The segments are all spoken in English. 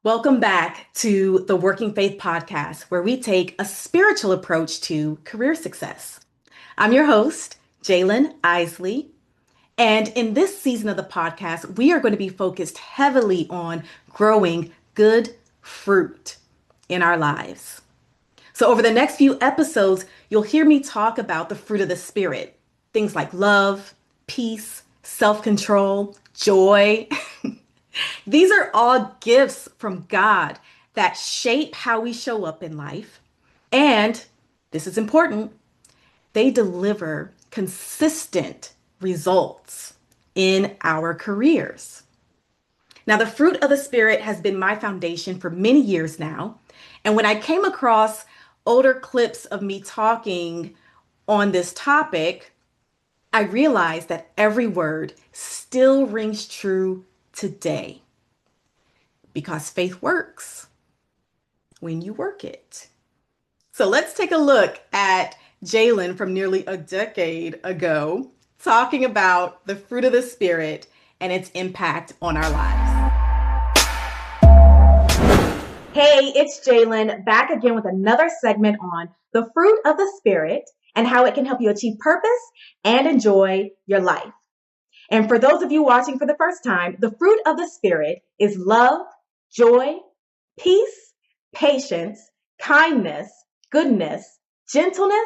Welcome back to the Working Faith Podcast, where we take a spiritual approach to career success. I'm your host, Jalen Isley, and in this season of the podcast, we are going to be focused heavily on growing good fruit in our lives. So, over the next few episodes, you'll hear me talk about the fruit of the Spirit, things like love, peace, self control, joy. These are all gifts from God that shape how we show up in life. And this is important, they deliver consistent results in our careers. Now, the fruit of the Spirit has been my foundation for many years now. And when I came across older clips of me talking on this topic, I realized that every word still rings true today because faith works when you work it. So let's take a look at Jalen from nearly a decade ago talking about the fruit of the Spirit and its impact on our lives. Hey, it's Jalen back again with another segment on the fruit of the Spirit and how it can help you achieve purpose and enjoy your life. And for those of you watching for the first time, the fruit of the Spirit is love, joy, peace, patience, kindness, goodness, gentleness,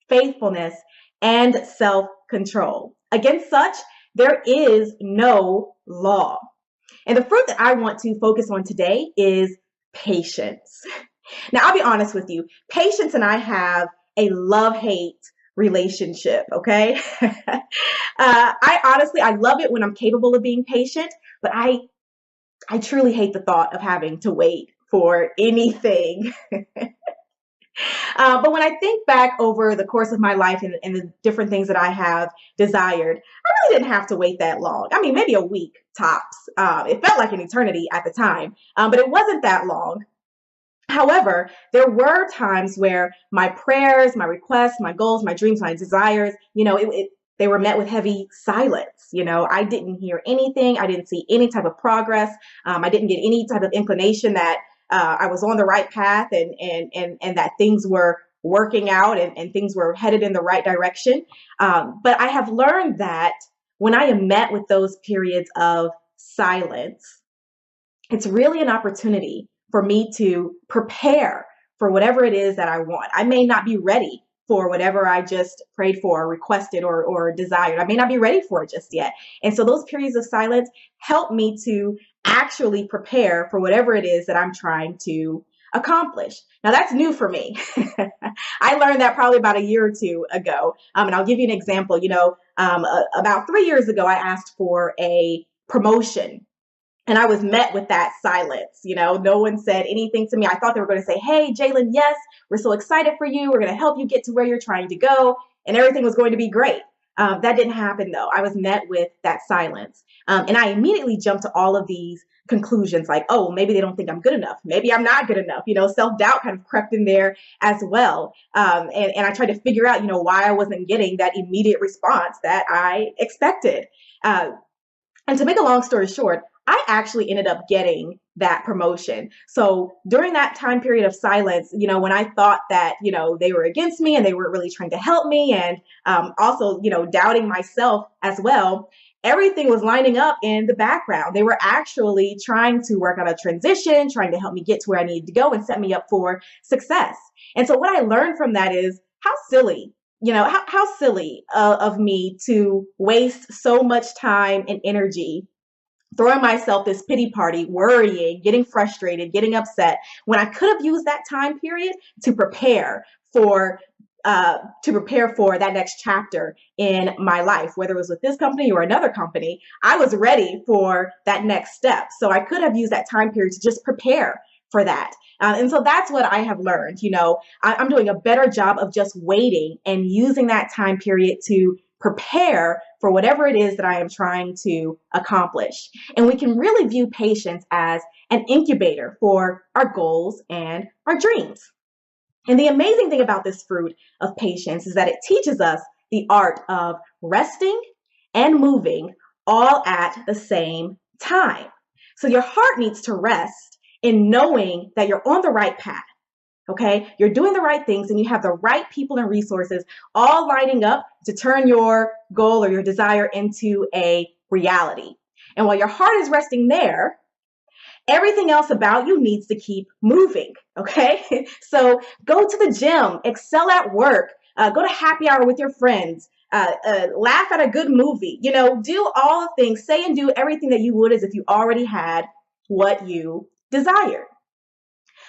faithfulness, and self-control. Against such, there is no law. And the fruit that I want to focus on today is patience. Now, I'll be honest with you. Patience and I have a love-hate relationship, okay? I love it when I'm capable of being patient, but I truly hate the thought of having to wait for anything. But when I think back over the course of my life and the different things that I have desired, I really didn't have to wait that long. I mean, maybe a week tops. It felt like an eternity at the time, but it wasn't that long. However, there were times where my prayers, my requests, my goals, my dreams, my desires, they were met with heavy silence. I didn't hear anything. I didn't see any type of progress. I didn't get any type of inclination that I was on the right path and that things were working out and things were headed in the right direction. But I have learned that when I am met with those periods of silence, it's really an opportunity for me to prepare for whatever it is that I want. I may not be ready for whatever I just prayed for, requested, or desired. I may not be ready for it just yet. And so those periods of silence help me to actually prepare for whatever it is that I'm trying to accomplish. Now, that's new for me. I learned that probably about a year or two ago. And I'll give you an example. About 3 years ago, I asked for a promotion. And I was met with that silence. No one said anything to me. I thought they were going to say, hey, Jalen, yes, we're so excited for you. We're going to help you get to where you're trying to go. And everything was going to be great. That didn't happen, though. I was met with that silence. And I immediately jumped to all of these conclusions like, oh, maybe they don't think I'm good enough. Maybe I'm not good enough. Self-doubt kind of crept in there as well. And I tried to figure out, why I wasn't getting that immediate response that I expected. And to make a long story short, I actually ended up getting that promotion. So during that time period of silence, when I thought that, they were against me and they weren't really trying to help me and also, doubting myself as well, everything was lining up in the background. They were actually trying to work on a transition, trying to help me get to where I needed to go and set me up for success. And so what I learned from that is how silly how silly of me to waste so much time and energy throwing myself this pity party, worrying, getting frustrated, getting upset, when I could have used that time period to prepare for that next chapter in my life, whether it was with this company or another company. I was ready for that next step. So I could have used that time period to just prepare for that. And so that's what I have learned. I'm doing a better job of just waiting and using that time period to prepare for whatever it is that I am trying to accomplish. And we can really view patience as an incubator for our goals and our dreams. And the amazing thing about this fruit of patience is that it teaches us the art of resting and moving all at the same time. So your heart needs to rest in knowing that you're on the right path. Okay, you're doing the right things and you have the right people and resources all lining up to turn your goal or your desire into a reality. And while your heart is resting there, everything else about you needs to keep moving. Okay, so go to the gym, excel at work, go to happy hour with your friends, laugh at a good movie, do all the things, say and do everything that you would as if you already had what you desired.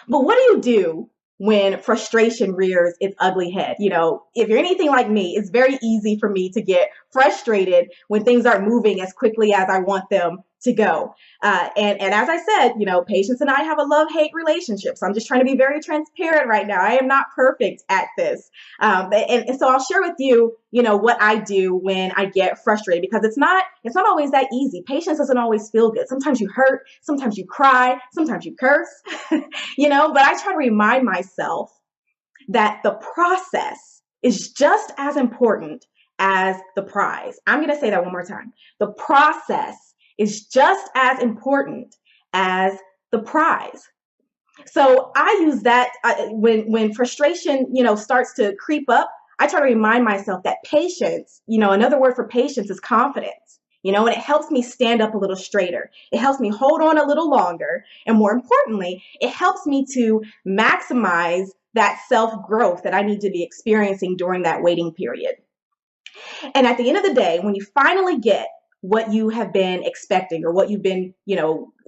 But what do you do when frustration rears its ugly head? If you're anything like me, it's very easy for me to get frustrated when things aren't moving as quickly as I want them to go. And as I said, Patience and I have a love-hate relationship. So I'm just trying to be very transparent right now. I am not perfect at this. And so I'll share with you, what I do when I get frustrated, because it's not always that easy. Patience doesn't always feel good. Sometimes you hurt, sometimes you cry, sometimes you curse, but I try to remind myself that the process is just as important as the prize. I'm going to say that one more time. The process is just as important as the prize. So I use that when frustration, starts to creep up. I try to remind myself that patience, another word for patience is confidence, and it helps me stand up a little straighter. It helps me hold on a little longer. And more importantly, it helps me to maximize that self-growth that I need to be experiencing during that waiting period. And at the end of the day, when you finally get what you have been expecting or what you've been,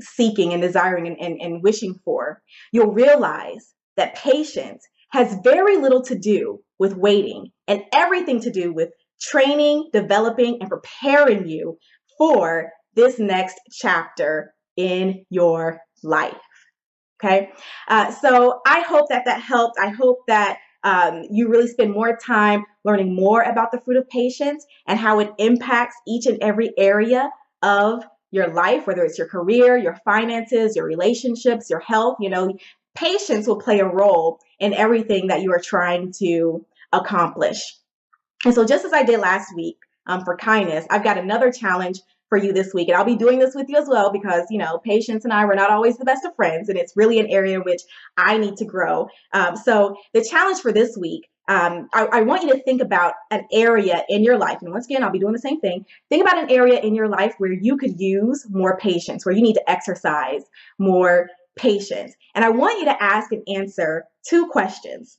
seeking and desiring and wishing for, you'll realize that patience has very little to do with waiting and everything to do with training, developing, and preparing you for this next chapter in your life. Okay. So I hope that helped. I hope that you really spend more time learning more about the fruit of patience and how it impacts each and every area of your life, whether it's your career, your finances, your relationships, your health. Patience will play a role in everything that you are trying to accomplish. And so just as I did last week for kindness, I've got another challenge for you this week. And I'll be doing this with you as well because, Patience and I were not always the best of friends. And it's really an area in which I need to grow. So the challenge for this week, I want you to think about an area in your life. And once again, I'll be doing the same thing. Think about an area in your life where you could use more patience, where you need to exercise more patience. And I want you to ask and answer two questions.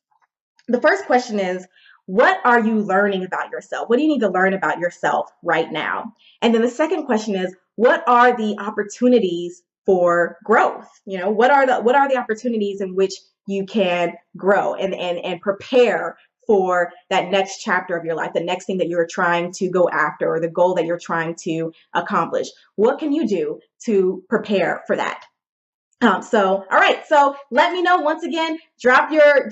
The first question is, what are you learning about yourself? What do you need to learn about yourself right now? And then the second question is, what are the opportunities for growth? What are the opportunities in which you can grow and prepare for that next chapter of your life, the next thing that you're trying to go after or the goal that you're trying to accomplish? What can you do to prepare for that? All right. So let me know once again, drop your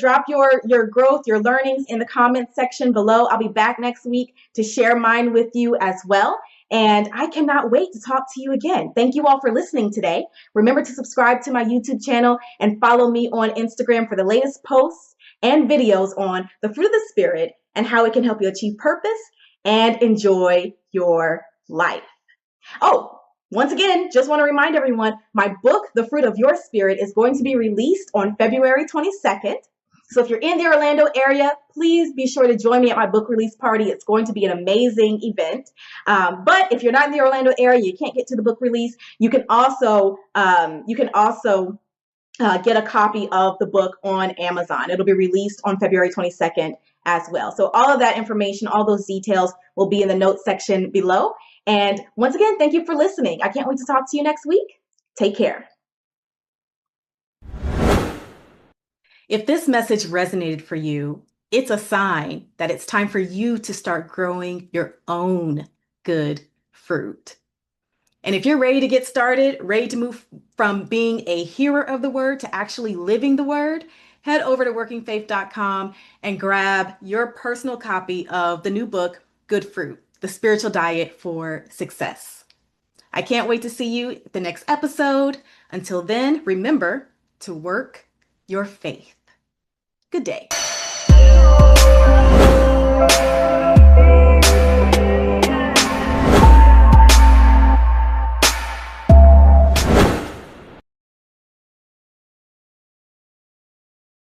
growth, your learnings in the comments section below. I'll be back next week to share mine with you as well. And I cannot wait to talk to you again. Thank you all for listening today. Remember to subscribe to my YouTube channel and follow me on Instagram for the latest posts and videos on the fruit of the Spirit and how it can help you achieve purpose and enjoy your life. Oh, once again, just want to remind everyone, my book, The Fruit of Your Spirit, is going to be released on February 22nd. So if you're in the Orlando area, please be sure to join me at my book release party. It's going to be an amazing event. But if you're not in the Orlando area, you can't get to the book release, you can also get a copy of the book on Amazon. It'll be released on February 22nd as well. So all of that information, all those details will be in the notes section below. And once again, thank you for listening. I can't wait to talk to you next week. Take care. If this message resonated for you, it's a sign that it's time for you to start growing your own good fruit. And if you're ready to get started, ready to move from being a hearer of the word to actually living the word, head over to workingfaith.com and grab your personal copy of the new book, Good Fruit, The Spiritual Diet for Success. I can't wait to see you at the next episode. Until then, remember to work your faith. Good day.